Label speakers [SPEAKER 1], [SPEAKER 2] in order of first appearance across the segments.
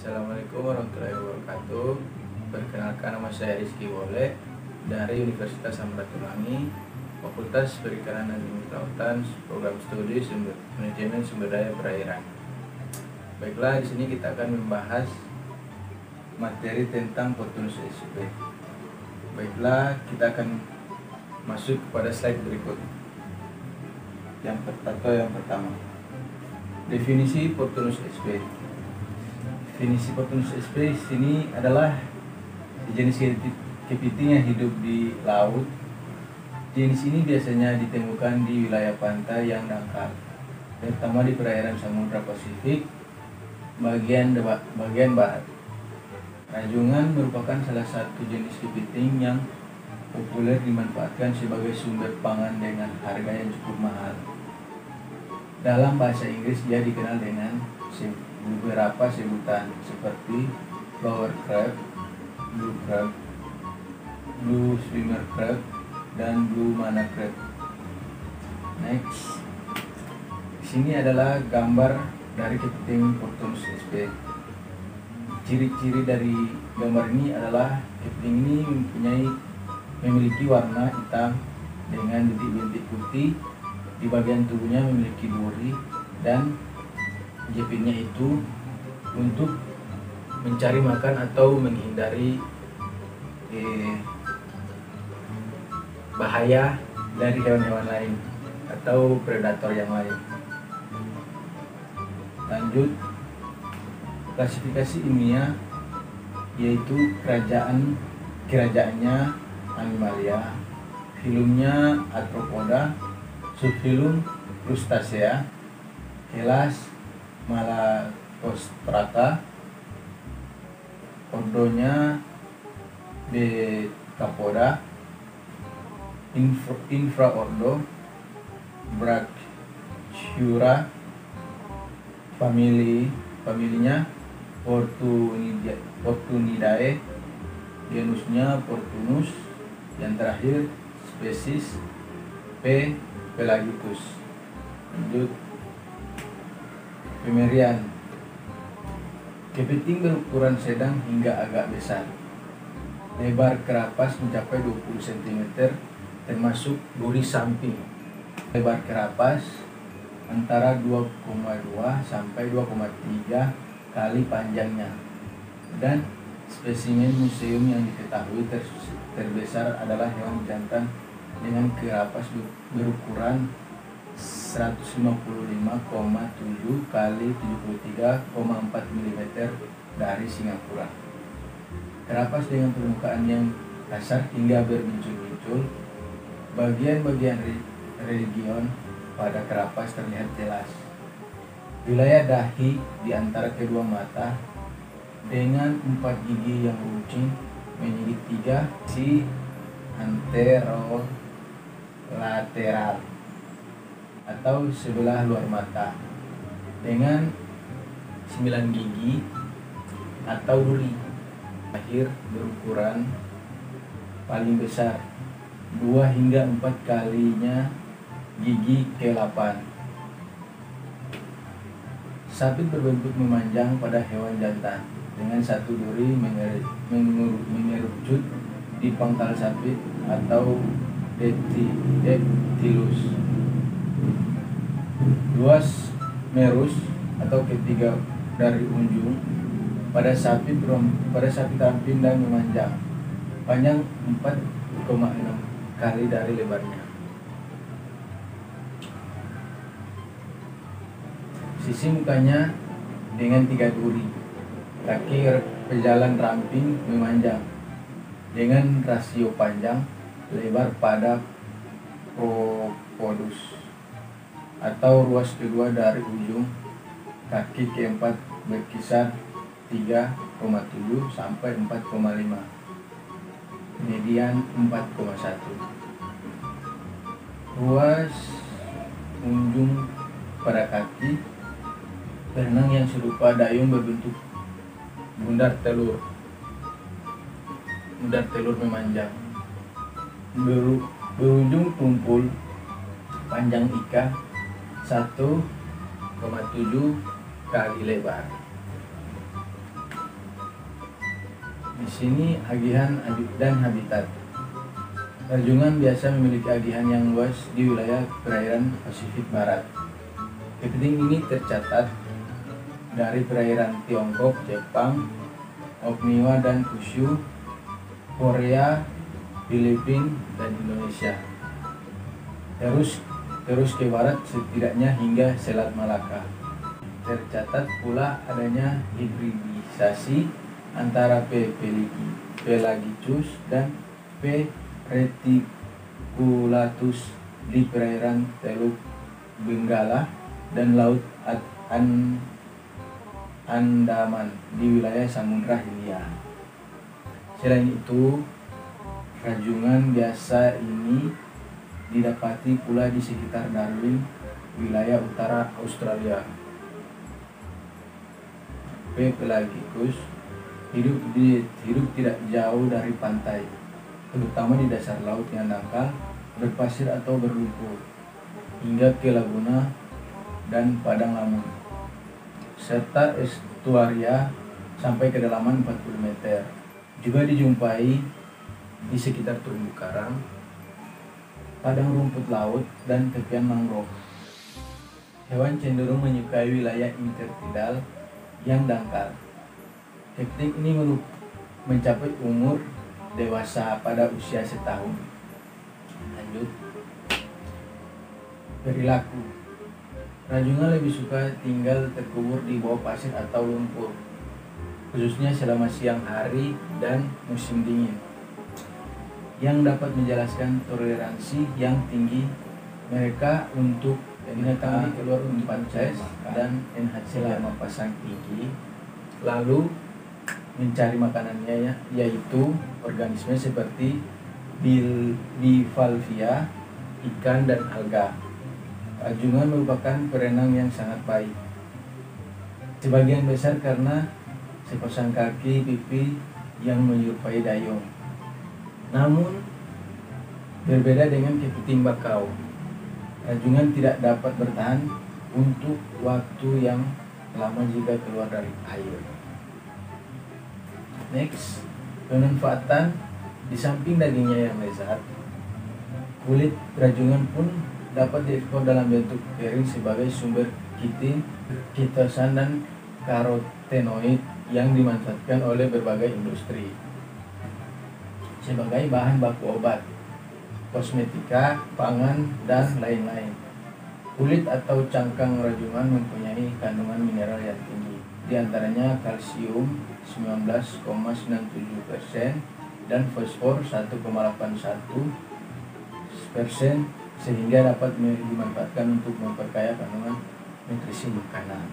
[SPEAKER 1] Assalamualaikum warahmatullahi wabarakatuh. Perkenalkan, nama saya Rizky Wole dari Universitas Samratulangi, Fakultas Perikanan dan Ilmu Kelautan, Program Studi Manajemen Sumber Daya Perairan. Baiklah, di sini kita akan membahas materi tentang Portunus SP. Baiklah, kita akan masuk kepada slide berikut. Yang pertama, definisi Portunus SP. Definisi Portunus SP di sini adalah jenis kepiting yang hidup di laut. Jenis ini biasanya ditemukan di wilayah pantai yang dangkal, terutama di perairan Samudra Pasifik bagian barat. Rajungan merupakan salah satu jenis kepiting yang populer dimanfaatkan sebagai sumber pangan dengan harga yang cukup mahal. Dalam bahasa Inggris dia dikenal dengan beberapa sebutan seperti flower crab, blue crab, blue swimmer crab, dan blue mana crab. Next, sini adalah gambar dari kepiting Portunus SP. Ciri-ciri dari gambar ini adalah kepiting ini memiliki warna hitam dengan bintik-bintik putih. Di bagian tubuhnya memiliki duri dan jepitnya itu untuk mencari makan atau menghindari bahaya dari hewan-hewan lain atau predator yang lain. Lanjut, klasifikasi ilmiah yaitu kerajaannya Animalia, filumnya Arthropoda, subfilum Crustacea, kelas Malacostrata, ordonya Decapoda, infraordo Brachyura, familinya Portunidae, genusnya Portunus, yang terakhir spesies P. pelagicus. Lanjut, pemerian. Kepiting berukuran sedang hingga agak besar. Lebar kerapas mencapai 20 cm termasuk duri samping. Lebar kerapas antara 2,2 sampai 2,3 kali panjangnya. Dan spesimen museum yang diketahui terbesar adalah hewan jantan dengan kerapas berukuran 155,7 kali 73,4 mm dari Singapura. Kerapas dengan permukaan yang kasar hingga berbincul-bincul. Bagian-bagian region pada kerapas terlihat jelas. Wilayah dahi di antara kedua mata dengan 4 gigi yang runcing menyigit 3 si anterolateral atau sebelah luar mata dengan 9 gigi atau duri. Akhir berukuran paling besar 2 hingga 4 kalinya gigi ke-8. Sapit berbentuk memanjang pada hewan jantan dengan satu duri mengerucut di pangkal sapit atau dactylus. Luas merus atau ketiga dari ujung pada sapi ramping dan memanjang, panjang 4,6 kali dari lebarnya. Sisi mukanya dengan 3 duri. Kaki pejalan ramping memanjang dengan rasio panjang lebar pada propodus atau ruas kedua dari ujung kaki keempat berkisar 3,7 sampai 4,5, median 4,1. Ruas ujung pada kaki berenang yang serupa dayung berbentuk bundar telur memanjang. Berujung tumpul panjang ika 1,7 kali lebar. Di sini agihan dan habitat. Rajungan biasa memiliki agihan yang luas di wilayah perairan Pasifik Barat. Kepiting ini tercatat dari perairan Tiongkok, Jepang, Okinawa dan Kyushu, Korea, Filipina, dan Indonesia. Terus ke barat setidaknya hingga Selat Malaka. Tercatat pula adanya hibridisasi antara P. pelagicus dan P. reticulatus di perairan Teluk Benggala dan Laut Andaman di wilayah Samudra Hindia. Selain itu, rajungan biasa ini didapati pula di sekitar Darwin, wilayah utara Australia. P. pelagicus hidup tidak jauh dari pantai, terutama di dasar laut yang dangkal, berpasir atau berlumpur, hingga ke laguna dan padang lamun, serta estuaria sampai kedalaman 40 meter. Juga dijumpai di sekitar terumbu karang, padang rumput laut, dan tepian mangrove. Hewan cenderung menyukai wilayah intertidal yang dangkal. Kepiting ini mencapai umur dewasa pada usia setahun. Lanjut. Perilaku. Rajungan lebih suka tinggal terkubur di bawah pasir atau lumpur, khususnya selama siang hari dan musim dingin, yang dapat menjelaskan toleransi yang tinggi mereka untuk binatang keluar umpan size dan NHC lama pasang tinggi, lalu mencari makanannya, yaitu organisme seperti bivalvia, ikan, dan alga. Rajungan merupakan perenang yang sangat baik, sebagian besar karena sepasang kaki pipi yang menyerupai dayung. Namun berbeda dengan kepiting bakau, rajungan tidak dapat bertahan untuk waktu yang lama jika keluar dari air. Next, pemanfaatan. Di samping dagingnya yang lezat, kulit rajungan pun dapat diekspor dalam bentuk kering sebagai sumber kitin, kitosan, dan karotenoid yang dimanfaatkan oleh berbagai industri sebagai bahan baku obat, kosmetika, pangan, dan lain-lain. Kulit atau cangkang rajungan mempunyai kandungan mineral yang tinggi, diantaranya kalsium 19,97% dan fosfor 1,81%, sehingga dapat dimanfaatkan untuk memperkaya kandungan nutrisi makanan.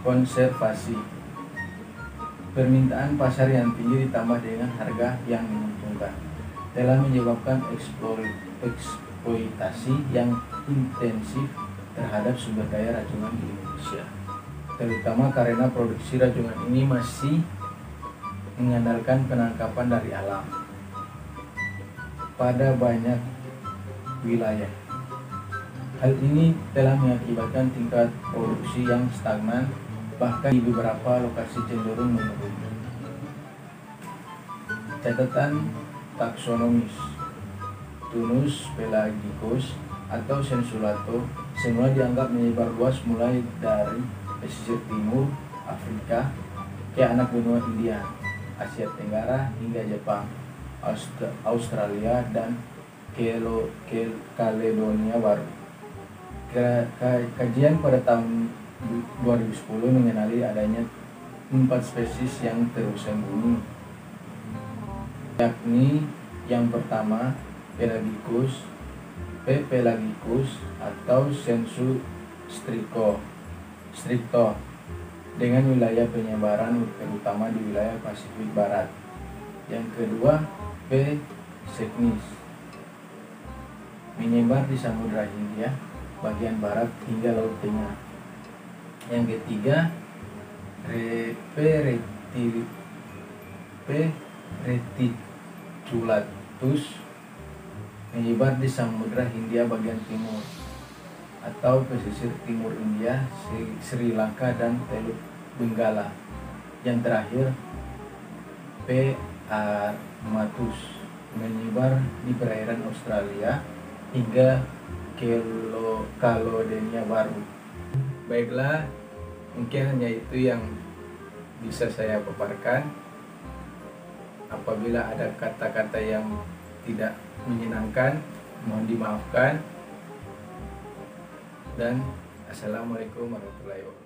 [SPEAKER 1] Konservasi. Permintaan pasar yang tinggi ditambah dengan harga yang menguntungkan telah menyebabkan eksploitasi yang intensif terhadap sumber daya rajungan di Indonesia, terutama karena produksi rajungan ini masih mengandalkan penangkapan dari alam pada banyak wilayah. Hal ini telah mengakibatkan tingkat produksi yang stagnan, bahkan di beberapa lokasi cenderung menurun. Catatan taksonomis. Tunus pelagicus atau Sensulato semula dianggap menyebar luas mulai dari pesisir timur Afrika ke anak benua India, Asia Tenggara hingga Jepang, Australia, dan Kaledonia Baru. Kajian pada tahun 2010 mengenali adanya 4 spesies yang tersembunyi, yakni yang pertama Pelagicus, P. pelagicus atau Sensu stricto dengan wilayah penyebaran terutama di wilayah Pasifik Barat. Yang kedua P. cygnis, menyebar di Samudra Hindia bagian barat hingga Laut Tengah. Yang ketiga P. reticulatus, menyebar di Samudra Hindia bagian timur, atau pesisir timur India, Sri Lanka, dan Teluk Benggala. Yang terakhir, P. armatus menyebar di perairan Australia hingga Kaledonia Baru. Baiklah, mungkin hanya itu yang bisa saya paparkan. Apabila ada kata-kata yang tidak menyenangkan, mohon dimaafkan. Dan assalamualaikum warahmatullahi wabarakatuh.